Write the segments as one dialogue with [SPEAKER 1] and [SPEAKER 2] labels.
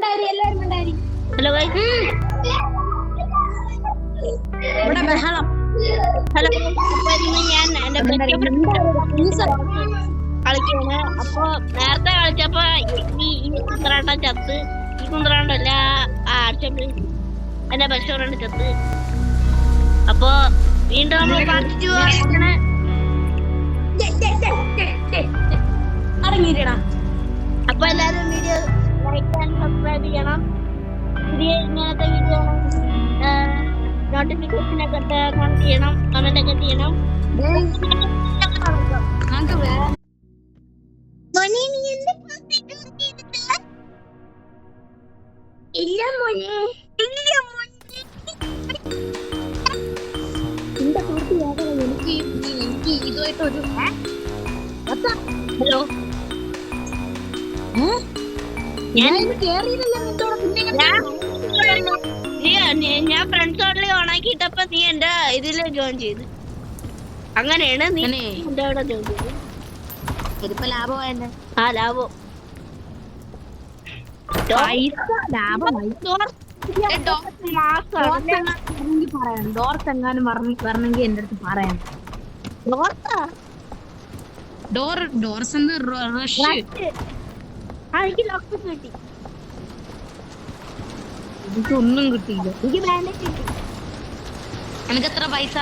[SPEAKER 1] Hello ഇവിടെ ബഹളം. Hello, ഞാൻ എന്റെ കളിക്കാണ്. അപ്പൊ നേരത്തെ കളിച്ചപ്പോ ഈ കുന്ത്രാണ്ടം ചത്ത്, ഈ കുന്ത്രാണ്ടല്ല എന്റെ ബെസ്റ്റ് ചത്ത്. അപ്പൊ വീണ്ടും നമ്മൾ അടങ്ങിയിട്ടാ. അപ്പൊ എല്ലാരും വീഡിയോ ലൈക്ക് ആൻഡ് സബ്സ്ക്രൈബ് ചെയ്യണം. പുതിയ ഇങ്ങനത്തെ വീഡിയോ നോട്ടിഫിക്കേഷൻ ഒക്കെ കണക്ട് ചെയ്യണം, കമന്റ് ഒക്കെ ചെയ്യണം. ഇല്ല മോനെ, എനിക്ക് ഇതുമായിട്ടൊരു ഹലോ, ഞാൻ ഫ്രണ്ട്സ് ഓൺലി ഓണാക്കിട്ടപ്പോ നീ എന്റെ ഇതില് ജോയിൻ ചെയ്ത്. അങ്ങനെയാണ് നീ എന്റെ അവിടെ ജോയിൻ ചെയ്ത്. ഇതിപ്പോ ലാഭമായെന്നെ. ആ ലാഭം
[SPEAKER 2] ഡോർത്ത് എങ്ങാനും വരണമെങ്കിൽ എന്റെ അടുത്ത് പറയാം. ഡോർസ് എനിക്കൊന്നും കിട്ടിയില്ല. എനിക്ക് എത്ര പൈസ?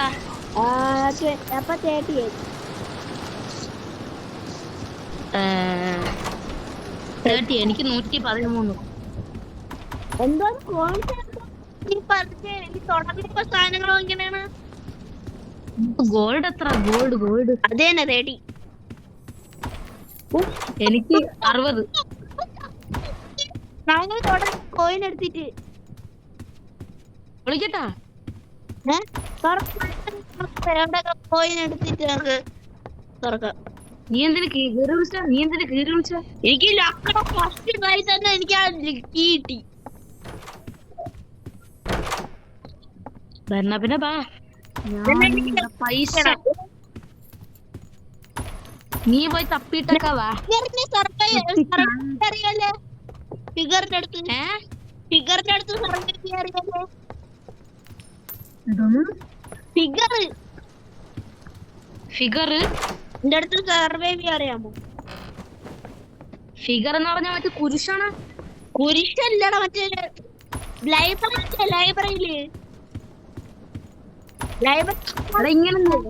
[SPEAKER 2] 30. എനിക്ക് 113.
[SPEAKER 1] എന്തോ സാധനങ്ങളോ ഇങ്ങനെയാണ്.
[SPEAKER 2] ഗോൾഡ് എത്ര? ഗോൾഡ്
[SPEAKER 1] അതേനെ റെഡി.
[SPEAKER 2] എനിക്ക് 60.
[SPEAKER 1] കോയിൻ എടുത്തിട്ട്
[SPEAKER 2] വിളിക്കട്ടാ.
[SPEAKER 1] കോയിൻ എടുത്തിട്ട് നമുക്ക് തുറക്കാം.
[SPEAKER 2] നീ എന്തിനു കീറി വിളിച്ച?
[SPEAKER 1] എനിക്ക് ലക്കട ഫസ്റ്റ് ട്രൈ തന്നെ എനിക്ക് ആ കിട്ടി.
[SPEAKER 2] പിന്നെ ബാ, പൈസ നീ പോയി തപ്പിട്ടൊക്കെ വാ.
[SPEAKER 1] ഫിഗറിന്റെ അടുത്ത്
[SPEAKER 2] ഫിഗർ
[SPEAKER 1] എന്റെ അടുത്ത് സർവൈവ് അറിയാമോ?
[SPEAKER 2] ഫിഗർ എന്ന് പറഞ്ഞാൽ മറ്റേ കുരിശാണ്.
[SPEAKER 1] കുരിശല്ലടാ, മറ്റേ ലൈബ്രറിയില്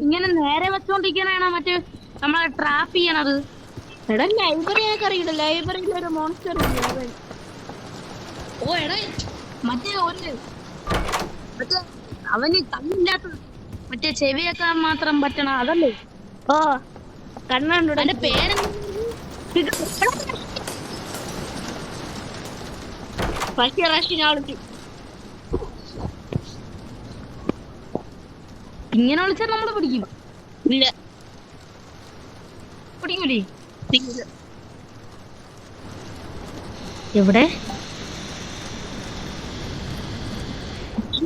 [SPEAKER 2] ഇങ്ങനെ നേരെ വെച്ചോണ്ടിരിക്കണാണ് മറ്റേ നമ്മളെ ട്രാപ്പ് ചെയ്യണത്.
[SPEAKER 1] എടാ ലൈബ്രറി ഒക്കെ അറിയില്ല. ലൈബ്രറിയിൽ ഒരു മോൺസ്റ്റർ ഉണ്ട്.
[SPEAKER 2] ഓ എടാ, മറ്റേ അവന് കണ്ണില്ലാത്ത മറ്റേ ചെവിയൊക്കെ മാത്രം പറ്റണ അതല്ലേ?
[SPEAKER 1] ഓ കണ്ണുണ്ട്.
[SPEAKER 2] എന്റെ പേര് ഇങ്ങനെ വിളിച്ചാൽ നമ്മള് പിടിക്കും.
[SPEAKER 1] ഇല്ല,
[SPEAKER 2] പിടിക്കൂലേ?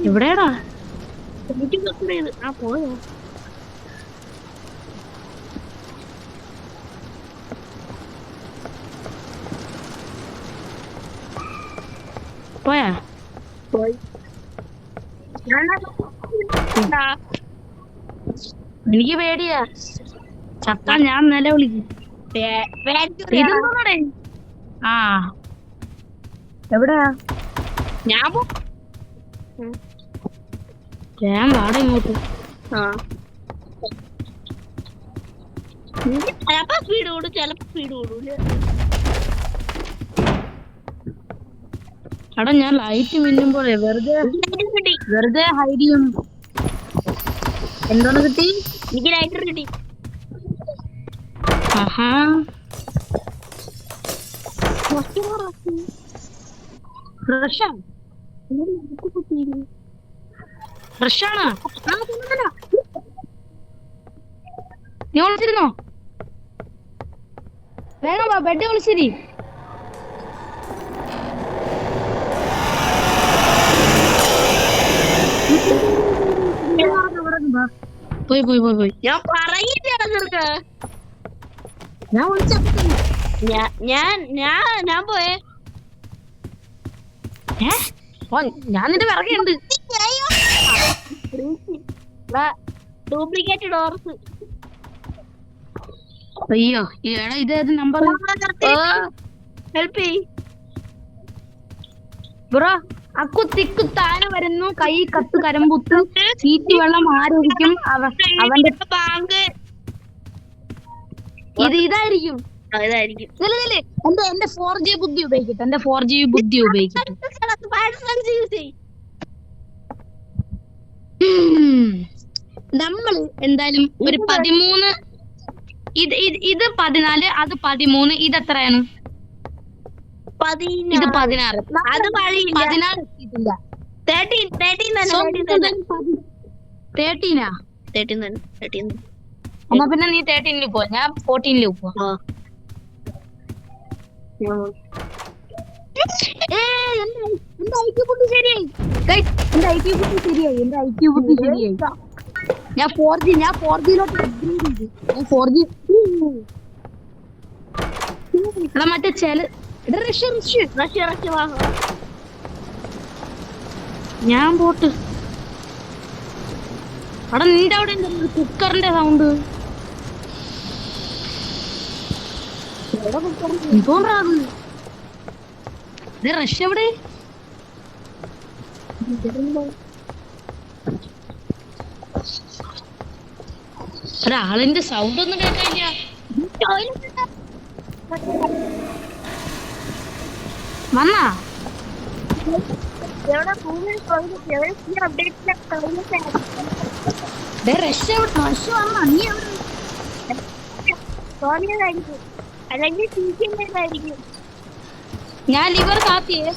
[SPEAKER 2] എവിടെയാടാ?
[SPEAKER 1] പോയോ?
[SPEAKER 2] പോയാ?
[SPEAKER 1] പോയി.
[SPEAKER 2] എനിക്ക് പേടിയാ. ചത്താ ഞാൻ നിലവിളിക്കും. ആ എവിടെയാ?
[SPEAKER 1] ഞാൻ
[SPEAKER 2] വാട ഇങ്ങോട്ട്.
[SPEAKER 1] ചിലപ്പോ സ്പീഡ് കൂടും, ചിലപ്പോ സ്പീഡ് കൂടൂല.
[SPEAKER 2] എടാ ഞാൻ ലൈറ്റ് മിന്നുമ്പോലെ വെറുതെ ഹൈഡ് ചെയ്യും. എന്തോന്ന് കിട്ടി?
[SPEAKER 1] എനിക്ക് ലൈറ്റർ കിട്ടി.
[SPEAKER 2] ആഹാ, ഫ്രഷാണ്. നീ വിളിച്ചിരുന്നോ? വേഗം വാ, ബെഡ് വിളിച്ചിരി. പോയി.
[SPEAKER 1] ഞാൻ പറയില്ല.
[SPEAKER 2] ഞാൻ വിളിച്ചപ്പോ
[SPEAKER 1] ഞാൻ പോയേ.
[SPEAKER 2] ഓ ഞാൻ നിന്റെ പിറകെ ഉണ്ട്.
[SPEAKER 1] Duplicate doors.
[SPEAKER 2] അയ്യോ എടാ ഇതേത് നമ്പർ?
[SPEAKER 1] ഹെൽപ്പ് ചെയ്
[SPEAKER 2] ബ്രോ. അക്കുത്തിക്കു താന വരുന്നു, കൈ കത്ത് കരമ്പുത്ത്, ചീറ്റി വെള്ളം ആരോഗ്യം അവന്റെ
[SPEAKER 1] ബാങ്ക്.
[SPEAKER 2] ഇതായിരിക്കും. എന്റെ 4G ബുദ്ധി ഉപയോഗിക്കട്ടെ. എന്റെ 4G ബുദ്ധി ഉപയോഗിക്കട്ടെ. നമ്മൾ എന്തായാലും ഒരു 13. ഇത് 14, അത് 13. ഇത് എത്രയാണ്? ഇത് 16.
[SPEAKER 1] അത്
[SPEAKER 2] 16 എത്തിയിട്ടില്ല. 13 എന്നാ പിന്നെ നീ 13 പോ, ഞാൻ 14 പോ. എന്റെ ഐക്യു ബുദ്ധി ശരിയായി. ഞാൻ 4Gയിലോട്ട് അപ്ഗ്രേഡ് ചെയ്തു. ഞാൻ 4G എടാ മറ്റേ ഞാൻ പോട്ട്. അവിടെ നിന്റെ അവിടെ കുക്കറിന്റെ സൗണ്ട് റഷ് എവിടെ? ഒരാളിന്റെ സൗണ്ട് ഒന്നും കേൾക്കില്ല. വന്നാ
[SPEAKER 1] അല്ലെങ്കിൽ
[SPEAKER 2] ഞാൻ ലിവർ കാത്തിയേ.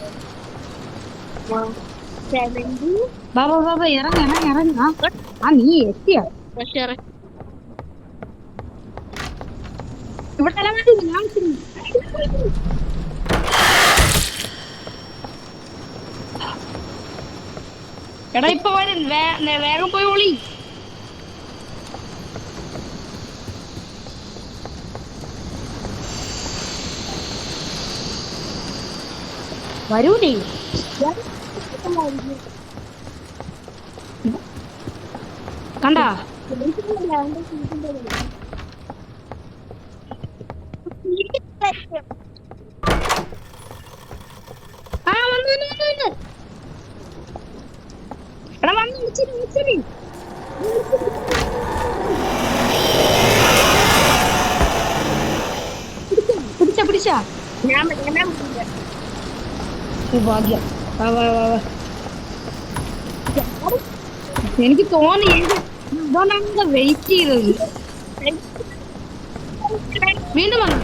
[SPEAKER 2] ബാബാ ഇറങ്ങ. ആ നീ എത്തിയ ഇവിടെ എടാ ഇപ്പൊ വേഗം പോയി ഒളി. വരൂലേ കണ്ടാ? ആ വന്നു. എടാ വന്നു വിളിച്ചിരി. പിടിച്ച ഭാഗ്യം. എനിക്ക് തോന്നി ഇതാണ് വെയിറ്റ് ചെയ്തത്. വീണ്ടും വന്നു.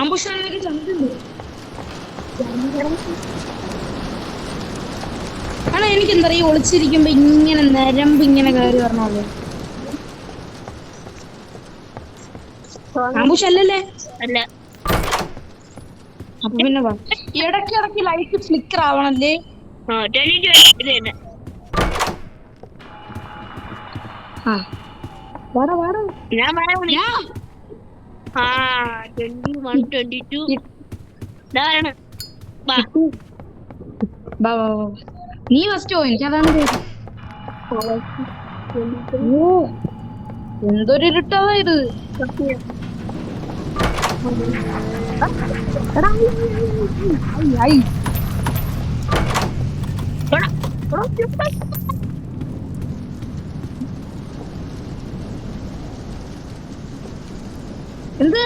[SPEAKER 2] ആംബുഷാനൊക്കെ ചന്ദ്രുണ്ട്. ആണോ എനിക്ക് എന്താ ഈ ഒളിച്ചിരിക്കുമ്പോ ഇങ്ങനെ നരമ്പ് ഇങ്ങനെ കയറി പറഞ്ഞോളൂ. ആംബുഷല്ലേ?
[SPEAKER 1] അല്ല.
[SPEAKER 2] അപ്പൊ പിന്നെ ഇടയ്ക്കിടയ്ക്ക് ലൈറ്റ് ഫ്ലിക്കർ ആവണല്ലേ? നീ ഫസ്റ്റ് പോ, എനിക്കതാണ് പേര്. ഓ എന്തൊരു ഇരുട്ടാ ഇത്. എന്ത്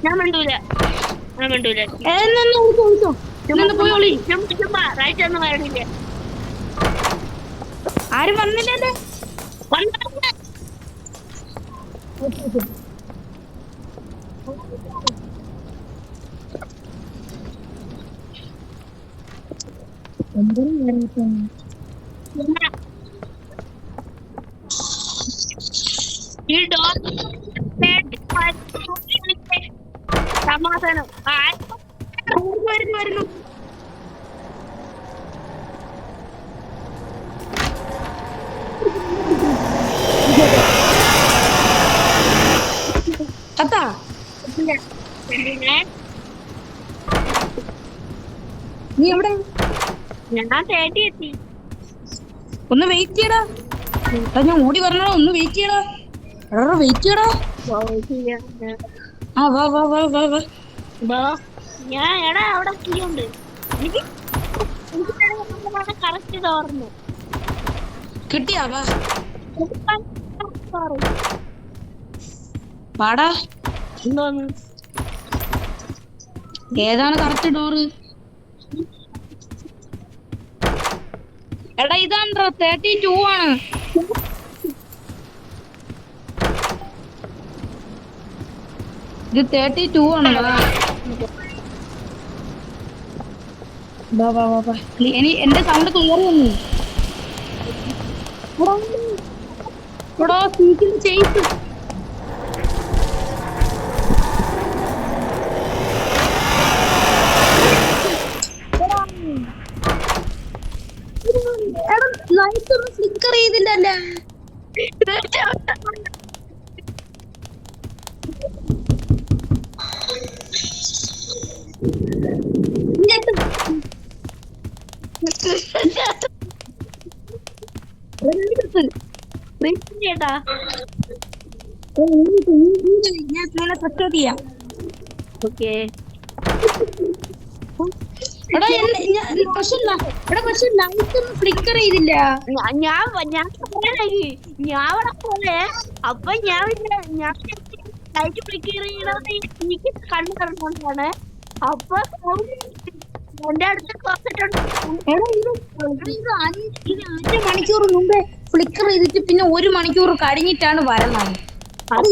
[SPEAKER 1] ഞാൻ മിണ്ടൂല.
[SPEAKER 2] പോയി ഒളി.
[SPEAKER 1] റൈറ്റ് ഒന്നും വരണില്ല.
[SPEAKER 2] ആരും വന്നില്ലല്ലേ?
[SPEAKER 1] ഈ ഡോർ സമാധാനം
[SPEAKER 2] വരുന്നു. കത്താ നീ എവിടെ?
[SPEAKER 1] ഞാൻ തേടി എത്തി.
[SPEAKER 2] ഒന്ന് വെയിറ്റ് ചെയ്യടാ. ഞാൻ ഓടി പറഞ്ഞടാ, ഒന്ന് വെയിറ്റ് ചെയ്യടാ. വെയിറ്റ് ചെയ്യടാ. ആ വാ വാ വാ വാ വാ.
[SPEAKER 1] ഞാൻ എടാ അവിടെ ഉണ്ട്. എനിക്ക് കറക്റ്റ് തോർന്നു
[SPEAKER 2] കിട്ടിയാ? വാ പാടാ.
[SPEAKER 1] എന്തോന്ന്?
[SPEAKER 2] ഏതാണ് കറക്റ്റ് ഡോറ്? എടാ ഇതാണ്ട്രാ 32 ആണ്. ഇത് 32 ആണ്. വാ വാ വാ വാ. എന്റെ സൗണ്ട് ക്ലിയർ വന്നു. എടാ സീക്കിൽ ചെയ്തു. ലൈറ്റ് ഒന്നും ഫ്ലിക്കർ ചെയ്തില്ലല്ലേ?
[SPEAKER 1] ചേട്ടാ
[SPEAKER 2] ഞാൻ സപ്പോർട്ട് ചെയ്യാം.
[SPEAKER 1] ഓക്കെ
[SPEAKER 2] എടാ പക്ഷെ ലൈറ്റ് ഒന്നും ഫ്ലിക്കർ ചെയ്തില്ല.
[SPEAKER 1] ഞാൻ അവിടെ പോലെ അപ്പൊ ഞാൻ ലൈറ്റ് ഫ്ലിക്കർ ചെയ്യണമെന്ന് എനിക്ക് കണ്ണു തുറന്നുകൊണ്ടാണ്. അപ്പൊ എന്റെ അടുത്ത് കുറച്ചിട്ടുണ്ട്.
[SPEAKER 2] ഇത് 5 മണിക്കൂർ മുമ്പേ ഫ്ലിക്കർ ചെയ്തിട്ട് പിന്നെ 1 മണിക്കൂർ കഴിഞ്ഞിട്ടാണ് വരണത്. അത്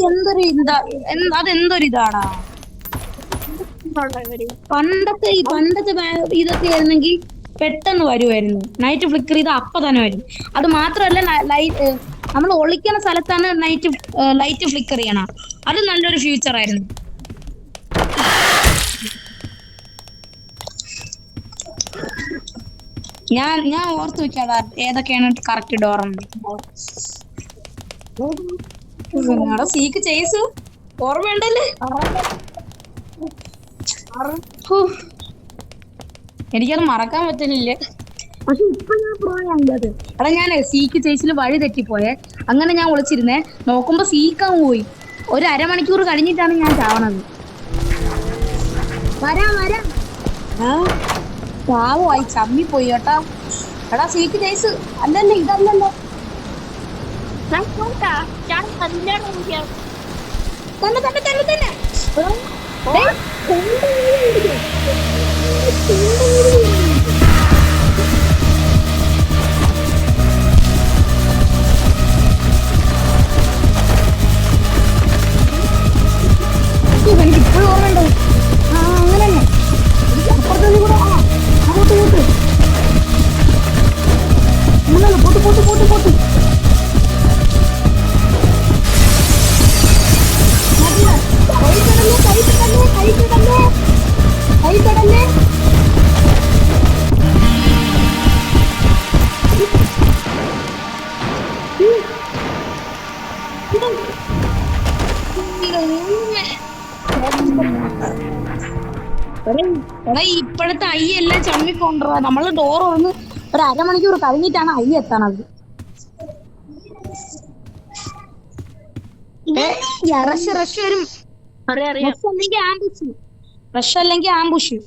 [SPEAKER 2] അതെന്തൊരു ഇതാടാ. പണ്ടത്തെ ഇതൊക്കെ ആയിരുന്നെങ്കിൽ പെട്ടെന്ന് വരുമായിരുന്നു. നൈറ്റ് ഫ്ലിക്കർ ചെയ്ത് അപ്പൊ തന്നെ വരും. അത് മാത്രമല്ല നമ്മൾ ഒളിക്കുന്ന സ്ഥലത്താണ് ലൈറ്റ് ഫ്ലിക്കർ ചെയ്യണം. അത് നല്ലൊരു ഫ്യൂച്ചർ ആയിരുന്നു. ഞാൻ ഓർത്ത് വെക്കാടാ ഏതൊക്കെയാണ് കറക്റ്റ് ഡോറെന്ന്. സീക്ക് ചെയ്സ് ഓർമ്മയുണ്ടല്ലേ? എനിക്കത് മറക്കാൻ പറ്റുന്നില്ല. പക്ഷെ ഇപ്പൊ ഞാൻ പോയത് എടാ ഞാൻ സീക്ക് ചേച്ചിൽ വഴി തെറ്റിപ്പോയെ. അങ്ങനെ ഞാൻ ഒളിച്ചിരുന്നേ. നോക്കുമ്പോ സീക്കാൻ പോയി. ഒരു അരമണിക്കൂർ കഴിഞ്ഞിട്ടാണ് ഞാൻ ചാവണത്. വരാം പാവമായി ചമ്മിപ്പോയി കേട്ടാ. എടാ സീക്ക് ചേസ് അല്ലല്ലേ ഇതല്ലല്ലോ. തന്നെ എനിക്ക് ഇപ്പോഴും ഓർമ്മയുണ്ടോ? അങ്ങനെ തന്നെ അപ്പുറത്തേക്ക് കൂടെ അങ്ങോട്ട് പോട്ട് കൈ എടാ ഇപ്പോഴത്തെ ഐ എല്ലാം ചമ്മിക്കൊണ്ടുവാ. നമ്മള് ഡോർ തുറന്ന് ഒരു അരമണിക്കൂർ കഴിഞ്ഞിട്ടാണ് ഐ എത്തണത്. റഷ് വരും. റഷ് അല്ലെങ്കിൽ ആംബുഷ്.